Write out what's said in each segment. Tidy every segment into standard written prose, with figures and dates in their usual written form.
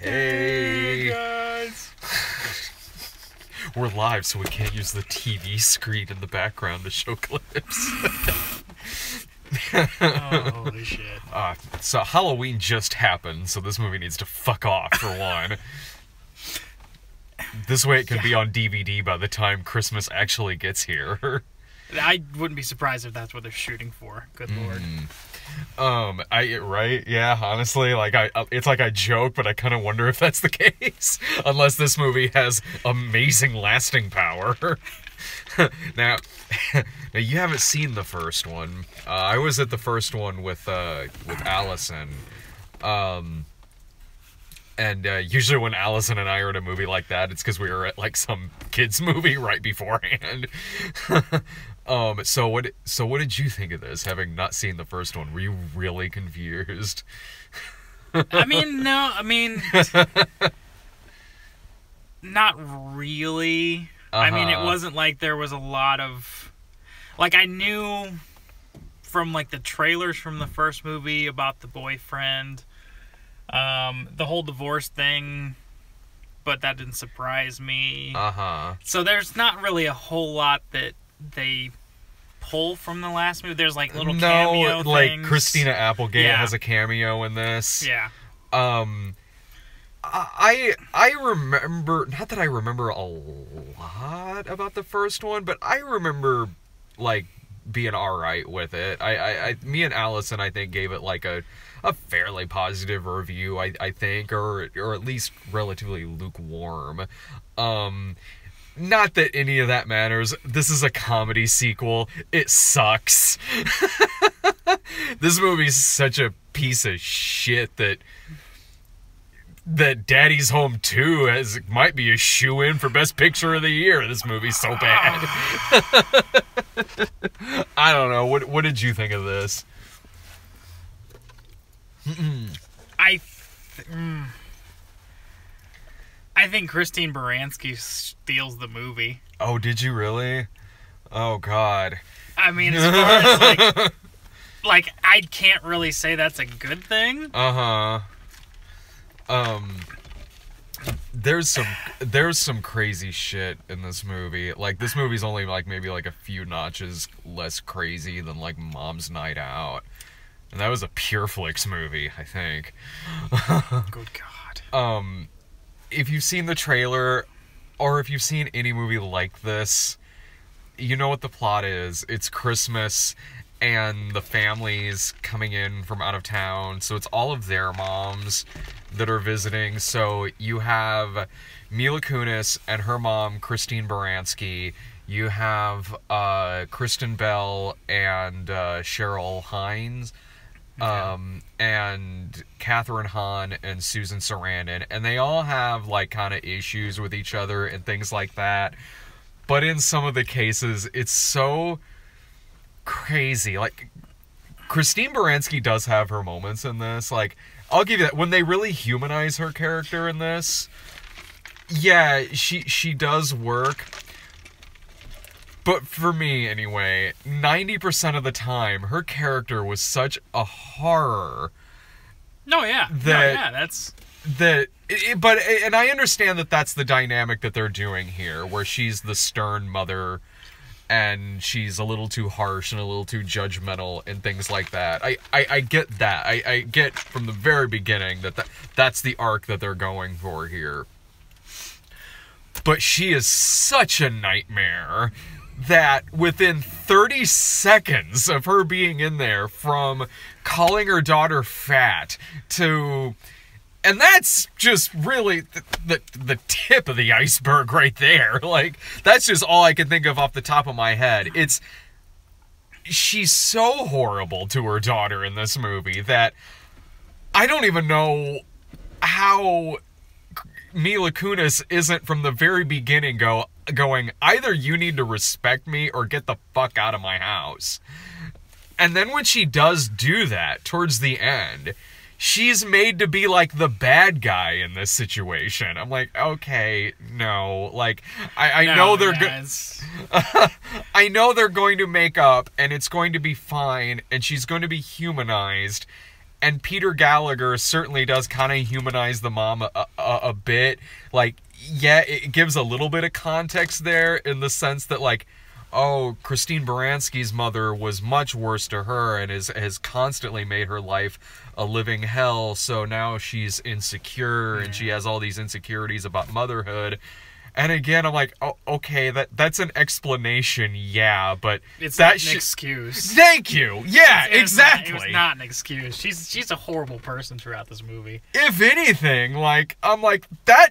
Hey guys. We're live, so we can't use the TV screen in the background to show clips. Holy shit. So Halloween just happened, so this movie needs to fuck off, for one. This way it can be on DVD by the time Christmas actually gets here. I wouldn't be surprised if that's what they're shooting for. Good lord. Right? Yeah, honestly, it's like I joke, but I kind of wonder if that's the case. Unless this movie has amazing lasting power. Now, you haven't seen the first one. I was at the first one with Allison. And usually when Allison and I are at a movie like that, it's because we were at like some kids movie right beforehand. So what did you think of this, having not seen the first one? Were you really confused? Not really. I mean, it wasn't like there was a lot of... Like, I knew from, like, the trailers from the first movie about the boyfriend, the whole divorce thing, but that didn't surprise me. So there's not really a whole lot that they pull from the last movie. There's like little cameo like things. Christina Applegate has a cameo in this. Yeah. I remember, not that I remember a lot about the first one, but I remember like being alright with it. Me and Allison, I think, gave it like a fairly positive review, I think, or at least relatively lukewarm. Not that any of that matters. This is a comedy sequel. It sucks. This movie's such a piece of shit that Daddy's Home 2 might be a shoo-in for Best Picture of the Year. This movie's so bad. I don't know. What did you think of this? I think Kristen Baranski steals the movie. Oh, did you really? Oh, God. I mean, as far as, like, I can't really say that's a good thing. There's some crazy shit in this movie. Like, this movie's only, like, maybe, like, a few notches less crazy than, like, Mom's Night Out. And that was a PureFlix movie, I think. Good God. If you've seen the trailer, or if you've seen any movie like this, you know what the plot is. It's Christmas, and the family's coming in from out of town, so it's all of their moms that are visiting. So you have Mila Kunis and her mom, Kristen Baranski. You have Kristen Bell and Cheryl Hines. And Catherine Hahn and Susan Sarandon, and they all have like kind of issues with each other and things like that. But in some of the cases, it's so crazy. Like, Kristen Baranski does have her moments in this. Like, I'll give you that. When they really humanize her character in this, yeah, she does work. But for me, anyway, 90% of the time, her character was such a horror. No, yeah. And I understand that that's the dynamic that they're doing here, where she's the stern mother, and she's a little too harsh and a little too judgmental and things like that. I get that. I get from the very beginning that's the arc that they're going for here. But she is such a nightmare that within 30 seconds of her being in there, from calling her daughter fat to... And that's just really the tip of the iceberg right there. Like, that's just all I can think of off the top of my head. She's so horrible to her daughter in this movie that I don't even know how Mila Kunis isn't from the very beginning going, either you need to respect me or get the fuck out of my house. And then when she does do that towards the end, she's made to be like the bad guy in this situation. I'm like, okay, no. Like, I know they're I know they're going to make up, and it's going to be fine, and she's going to be humanized. And Peter Gallagher certainly does kind of humanize the mom a bit. Like, yeah, it gives a little bit of context there in the sense that, like, oh, Christine Baranski's mother was much worse to her and has constantly made her life a living hell, so now she's insecure and she has all these insecurities about motherhood. And again, I'm like, oh, okay, that's an explanation, yeah, but it's not an excuse. Thank you. Yeah, exactly. It was not an excuse. She's a horrible person throughout this movie. If anything, like, I'm like, that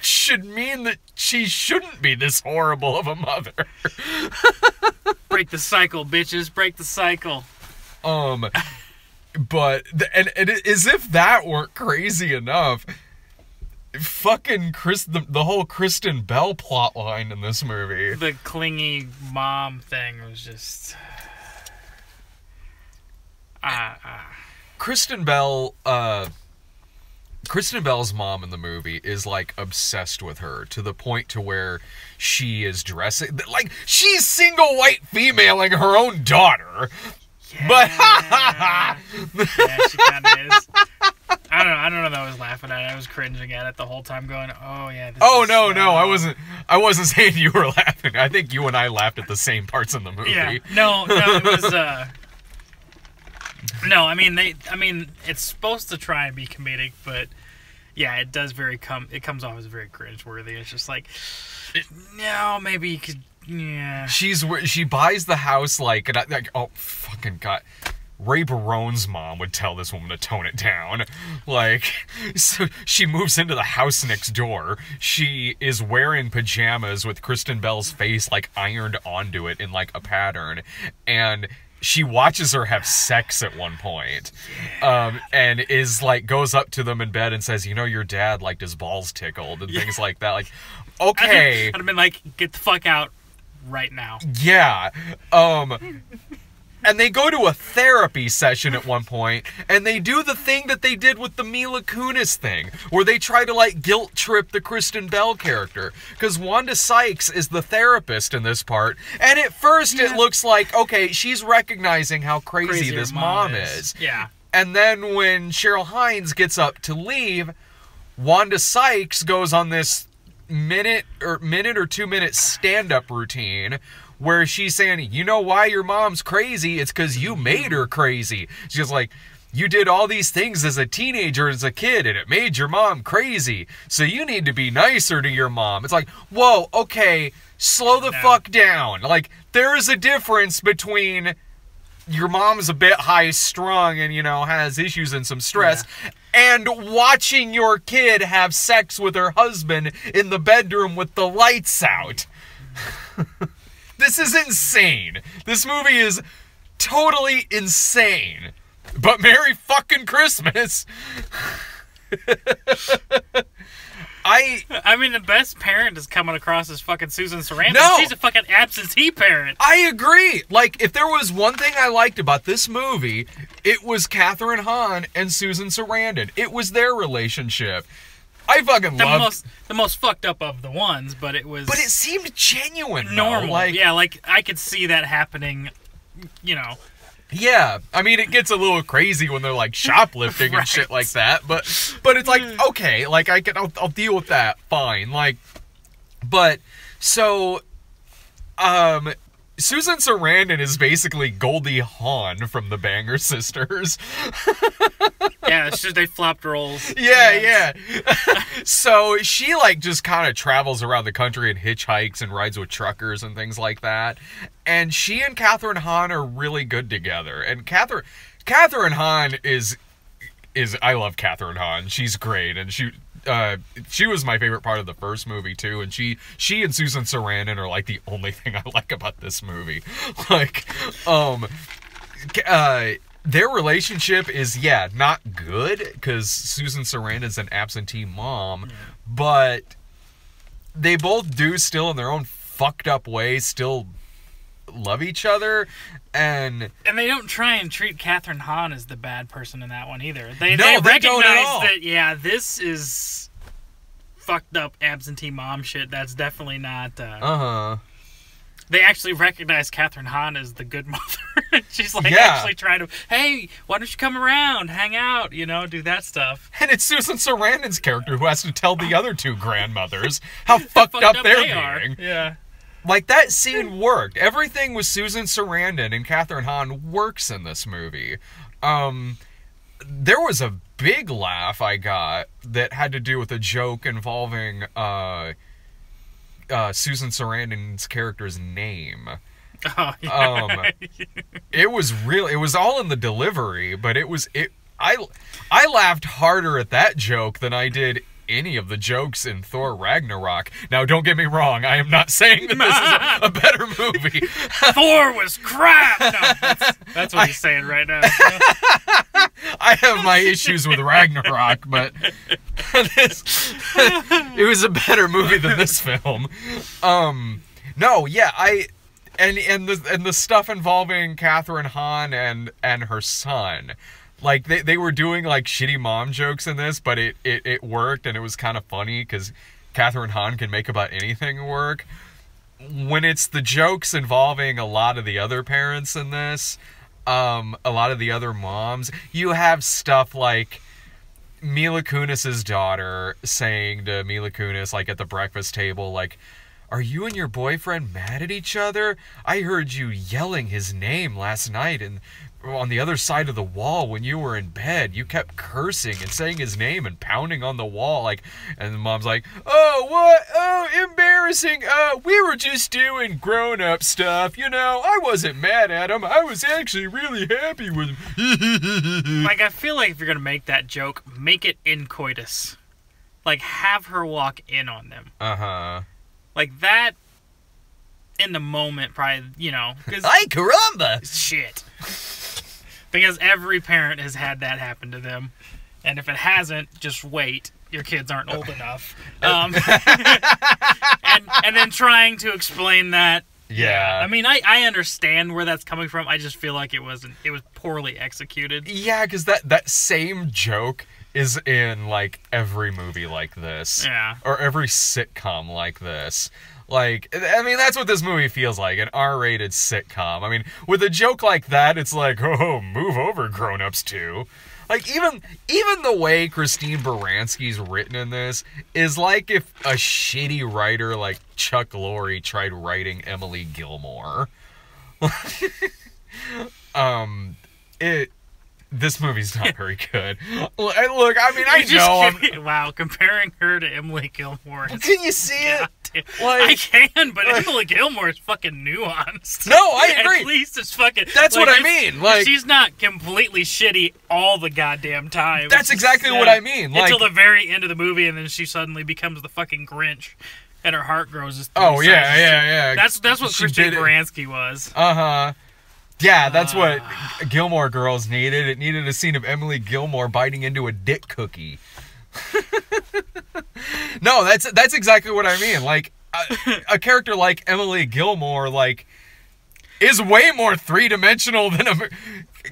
should mean that she shouldn't be this horrible of a mother. Break the cycle, bitches. Break the cycle. But and as if that weren't crazy enough, fucking the whole Kristen Bell plotline in this movie. The clingy mom thing was just Kristen Bell's mom in the movie is like obsessed with her to the point to where she is dressing like she's single white femaling her own daughter. Yeah. But yeah, she kind of is. I don't know that I was laughing at it. I was cringing at it the whole time going, oh yeah. No, I wasn't saying you were laughing. I think you and I laughed at the same parts in the movie. Yeah. No, it was no, I mean it's supposed to try and be comedic, but yeah, it does it comes off as very cringeworthy. It's just like, no, maybe you could. Yeah. She buys the house like oh fucking god. Ray Barone's mom would tell this woman to tone it down. Like, so she moves into the house next door. She is wearing pajamas with Kristen Bell's face like ironed onto it in like a pattern, and she watches her have sex at one point, and is like goes up to them in bed and says, "You know, your dad liked his balls tickled," and things like that. Like, okay, I'd have been like, "Get the fuck out right now." Yeah. And they go to a therapy session at one point, and they do the thing that they did with the Mila Kunis thing, where they try to, like, guilt trip the Kristen Bell character. Because Wanda Sykes is the therapist in this part, and at first it looks like, okay, she's recognizing how crazy this mom is. Yeah. And then when Cheryl Hines gets up to leave, Wanda Sykes goes on this minute or 2 minute stand-up routine where she's saying, you know why your mom's crazy? It's because you made her crazy. She's like, you did all these things as a teenager, as a kid, and it made your mom crazy. So you need to be nicer to your mom. It's like, whoa, okay, slow the fuck down. Like, there is a difference between your mom's a bit high-strung and, you know, has issues and some stress, and watching your kid have sex with her husband in the bedroom with the lights out. This is insane. This movie is totally insane. But Merry fucking Christmas. I mean, the best parent is coming across as fucking Susan Sarandon. No. She's a fucking absentee parent. I agree. Like, if there was one thing I liked about this movie, it was Kathryn Hahn and Susan Sarandon. It was their relationship. I fucking loved the most fucked up of the ones, but it was. But it seemed genuine, normal. Though. Like, yeah, like I could see that happening. You know. Yeah, I mean, it gets a little crazy when they're like shoplifting and shit like that. But it's like, okay, like I'll deal with that, fine. Like, but so, Susan Sarandon is basically Goldie Hawn from the Banger Sisters. Yeah, it's just they flopped roles. Yeah. So she like just kind of travels around the country and hitchhikes and rides with truckers and things like that. And she and Kathryn Hahn are really good together. And Kathryn Hahn is I love Kathryn Hahn. She's great, and she was my favorite part of the first movie too. And she and Susan Sarandon are like the only thing I like about this movie. Like, their relationship is, not good, because Susan Sarandon's an absentee mom, but they both do still in their own fucked up way still love each other, and they don't try and treat Kathryn Hahn as the bad person in that one either. They don't recognize at all. that, this is fucked up absentee mom shit. That's definitely not... they actually recognize Kathryn Hahn as the good mother. She's like actually trying to, hey, why don't you come around, hang out, you know, do that stuff. And it's Susan Sarandon's character who has to tell the other two grandmothers how fucked up they're being. Yeah. Like, that scene worked. Everything with Susan Sarandon and Kathryn Hahn works in this movie. There was a big laugh I got that had to do with a joke involving Susan Sarandon's character's name. Oh, yeah. It was all in the delivery, but I laughed harder at that joke than I did any of the jokes in Thor Ragnarok. Now, don't get me wrong, I am not saying that this is a better movie. Thor was crap! No, that's what he's saying right now. I have my issues with Ragnarok, but it was a better movie than this film. No, yeah, and the stuff involving Kathryn Hahn and her son. Like, they were doing, like, shitty mom jokes in this, but it worked, and it was kind of funny, because Kathryn Hahn can make about anything work. When it's the jokes involving a lot of the other parents in this, a lot of the other moms, you have stuff like Mila Kunis's daughter saying to Mila Kunis, like, at the breakfast table, like, "Are you and your boyfriend mad at each other? I heard you yelling his name last night and on the other side of the wall when you were in bed. You kept cursing and saying his name and pounding on the wall." Like, and the mom's like, "Oh, what? Oh, embarrassing. We were just doing grown-up stuff. You know, I wasn't mad at him. I was actually really happy with him." Like, I feel like if you're going to make that joke, make it in coitus. Like, have her walk in on them. Uh-huh. Like, that, in the moment, probably, you know. Ay, caramba! Shit. Because every parent has had that happen to them. And if it hasn't, just wait. Your kids aren't old enough. And then trying to explain that. Yeah. I mean, I understand where that's coming from. I just feel like it was poorly executed. Yeah, because that same joke is in, like, every movie like this. Yeah. Or every sitcom like this. Like, I mean, that's what this movie feels like, an R-rated sitcom. I mean, with a joke like that, it's like, oh, move over, grown-ups, too. Like, even the way Christine Baranski's written in this is like if a shitty writer like Chuck Lorre tried writing Emily Gilmore. This movie's not very good. Look, I mean, I know. Wow, comparing her to Emily Gilmore. Can you see it? Like, I can, but Emily Gilmore is fucking nuanced. No, I agree. At least it's fucking... That's like, what I mean. Like, she's not completely shitty all the goddamn time. That's exactly what I mean. Like, until the very end of the movie, and then she suddenly becomes the fucking Grinch, and her heart grows. Oh, yeah. That's what Kristen Baranski was. Uh-huh. Yeah, that's what Gilmore Girls needed. It needed a scene of Emily Gilmore biting into a dick cookie. No, that's exactly what I mean. Like, a character like Emily Gilmore, like, is way more three-dimensional than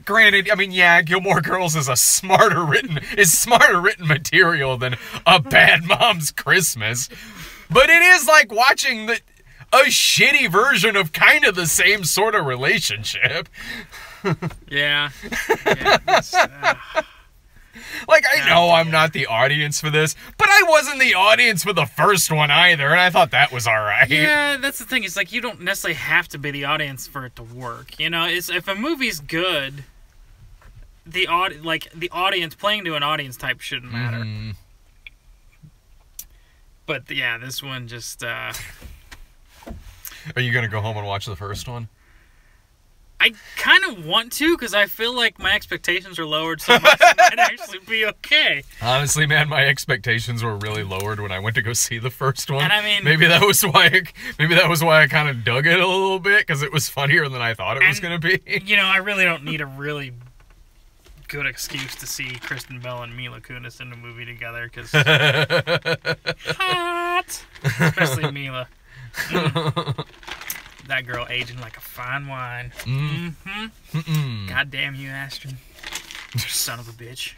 granted, I mean, yeah, Gilmore Girls is smarter written material than A Bad Mom's Christmas. But it is like watching a shitty version of kind of the same sort of relationship. Yeah. Like, I know I'm not the audience for this, but I wasn't the audience for the first one either, and I thought that was alright. Yeah, that's the thing. It's like, you don't necessarily have to be the audience for it to work. You know, if a movie's good, the audience, playing to an audience type shouldn't matter. Mm. But, yeah, this one just... Are you going to go home and watch the first one? I kind of want to, because I feel like my expectations are lowered so much it might actually be okay. Honestly, man, my expectations were really lowered when I went to go see the first one. And I mean, maybe that was why I kind of dug it a little bit, because it was funnier than I thought it was going to be. You know, I really don't need a really good excuse to see Kristen Bell and Mila Kunis in a movie together, because hot, especially Mila. That girl aging like a fine wine. Mm-hmm. God damn you, Astrid. Son of a bitch.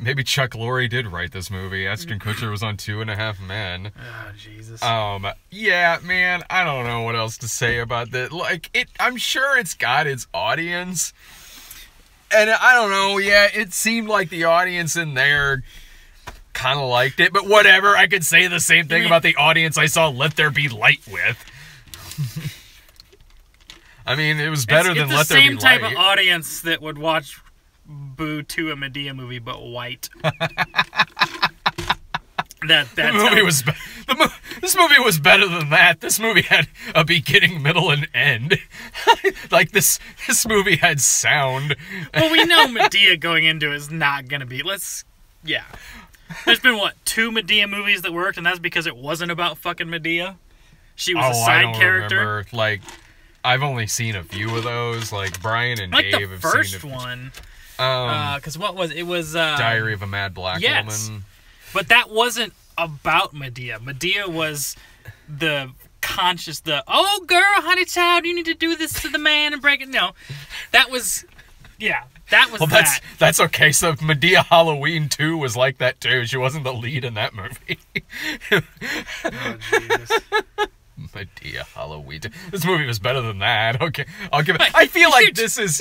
Maybe Chuck Lorre did write this movie. Ashton Kutcher was on 2.5 Men. Oh, Jesus. Yeah, man, I don't know what else to say about that. Like, I'm sure it's got its audience. And I don't know, yeah, it seemed like the audience in there kind of liked it. But whatever, I could say the same thing about the audience I saw Let There Be Light with. I mean, it was better than Let There Be Light. It's the same type of audience that would watch Boo 2, a Medea movie, but white. This movie was better than that. This movie had a beginning, middle, and end. Like, this movie had sound. Well, we know Medea going into it is not going to be... Yeah. There's been, 2 Medea movies that worked, and that's because it wasn't about fucking Medea. She was a side character. Remember. Like, I've only seen a few of those. Like, Brian and Dave have seen... Like the first one. Because what was it? Was Diary of a Mad Black Woman. But that wasn't about Medea. Medea was oh girl, honey child, you need to do this to the man and break it. No, that was that. That's okay. So Medea Halloween 2 was like that too. She wasn't the lead in that movie. Oh Jesus. Medea Halloween 2. This movie was better than that. Okay, I'll give it. I feel like this is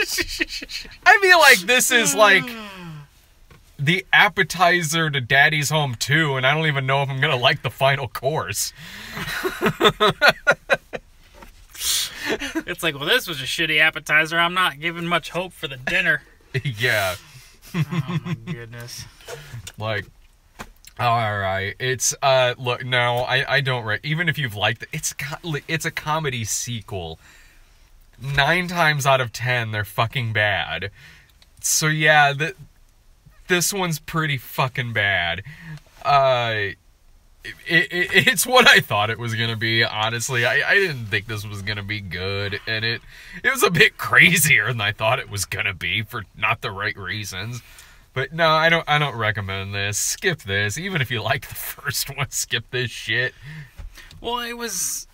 like the appetizer to Daddy's Home 2, and I don't even know if I'm gonna like the final course. It's like, well, this was a shitty appetizer. I'm not giving much hope for the dinner. Yeah. Oh my goodness. Like, all right, it's look, no, I don't even if you've liked it, it's a comedy sequel. 9 times out of 10 they're fucking bad. So yeah, this one's pretty fucking bad. It's what I thought it was gonna be, honestly. I didn't think this was gonna be good, and it was a bit crazier than I thought it was gonna be for not the right reasons. But no, I don't recommend this. Skip this. Even if you like the first one, skip this shit. Well, it was...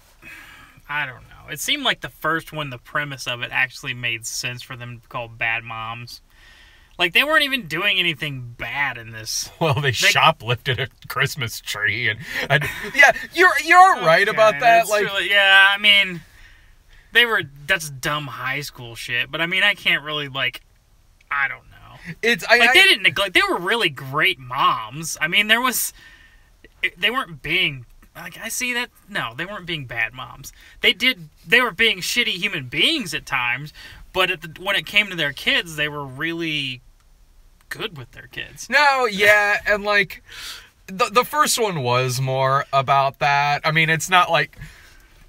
I don't know. It seemed like the first one, the premise of it actually made sense for them to call Bad Moms. Like, they weren't even doing anything bad in this. Well, they shoplifted a Christmas tree, and yeah, you're right about that. Like, really, yeah, I mean, that's dumb high school shit. But I mean, I can't really I don't know. They didn't neglect. They were really great moms. I mean, they weren't being. Like, I see that. No, they weren't being bad moms. They were being shitty human beings at times. But when it came to their kids, they were really good with their kids. No, yeah, and like the first one was more about that. I mean, it's not like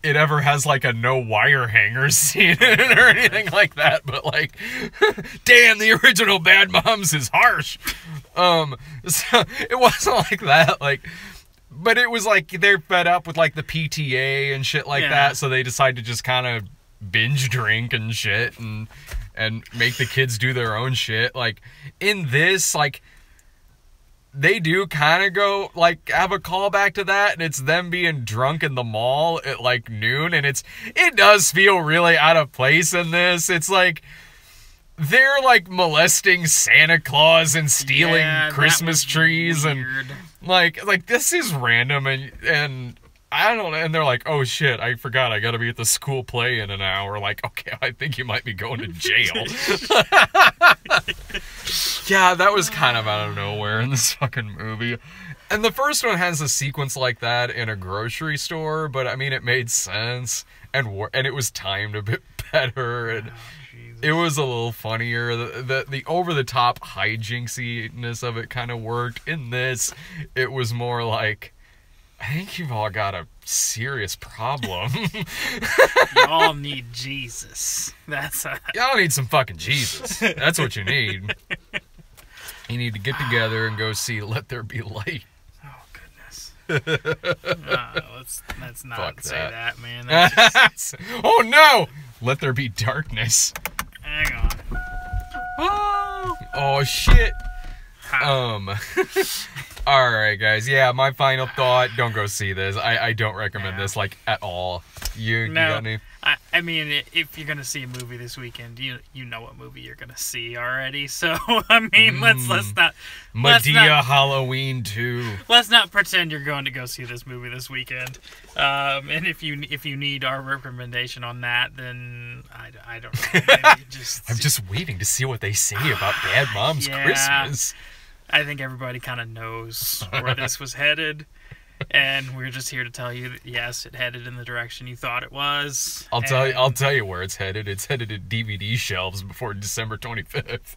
it ever has like a no wire hanger scene in it or anything like that, but like, damn, the original Bad Moms is harsh. So it wasn't like that, like, but it was like they're fed up with like the PTA and shit like that, so they decide to just kind of binge drink and shit and make the kids do their own shit. Like, in this, like, they do kind of go, like, have a callback to that, and it's them being drunk in the mall at, like, noon, and it does feel really out of place in this. It's like, they're, like, molesting Santa Claus and stealing Christmas trees, weird. And, like, this is random, and I don't know, and they're like, oh shit, I forgot, I gotta be at the school play in an hour. Like, okay, I think you might be going to jail. Yeah, that was kind of out of nowhere in this fucking movie. And the first one has a sequence like that in a grocery store, but I mean, it made sense, and it was timed a bit better, and it was a little funnier. The over-the-top hijinxiness of it kind of worked. In this, it was more like, I think you've all got a serious problem. Y'all need Jesus. Y'all need some fucking Jesus. That's what you need. You need to get together and go see Let There Be Light. Oh, goodness. Let's not say that, man. Just... Oh, no! Let There Be Darkness. Hang on. Oh, shit. Alright, guys. Yeah, my final thought, don't go see this. I don't recommend this, like, at all. You got any? I mean, if you're gonna see a movie this weekend, you know what movie you're gonna see already. So I mean, let's not Medea Halloween 2. Let's not pretend you're going to go see this movie this weekend. And if you need our recommendation on that, then I don't know. Maybe I'm just waiting to see what they say about Bad Moms Christmas. I think everybody kind of knows where this was headed. And we're just here to tell you that yes, it headed in the direction you thought it was. I'll tell you where it's headed. It's headed to DVD shelves before December 25th.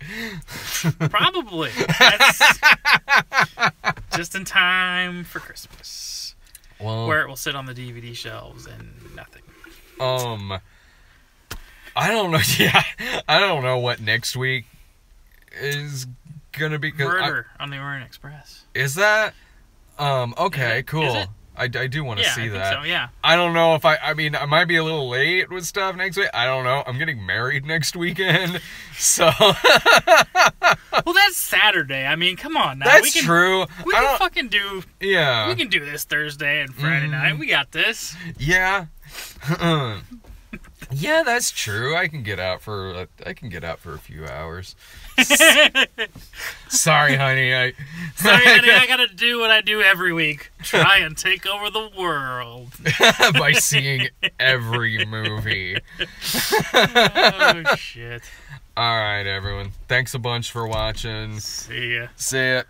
Probably. That's just in time for Christmas. Well, where it will sit on the DVD shelves and nothing. I don't know. Yeah, I don't know what next week is gonna be. Murder on the Orient Express. Is that? Okay, Is cool. it? I do want to see that. I think so, yeah. I don't know if I mean, I might be a little late with stuff next week. I don't know. I'm getting married next weekend, so. Well, that's Saturday. I mean, come on now. That's true. We can fucking do. Yeah. We can do this Thursday and Friday night. We got this. Yeah. Yeah, that's true. I can get out for a few hours. Sorry, honey. I gotta do what I do every week. Try and take over the world. By seeing every movie. Oh, shit. Alright, everyone. Thanks a bunch for watching. See ya. See ya.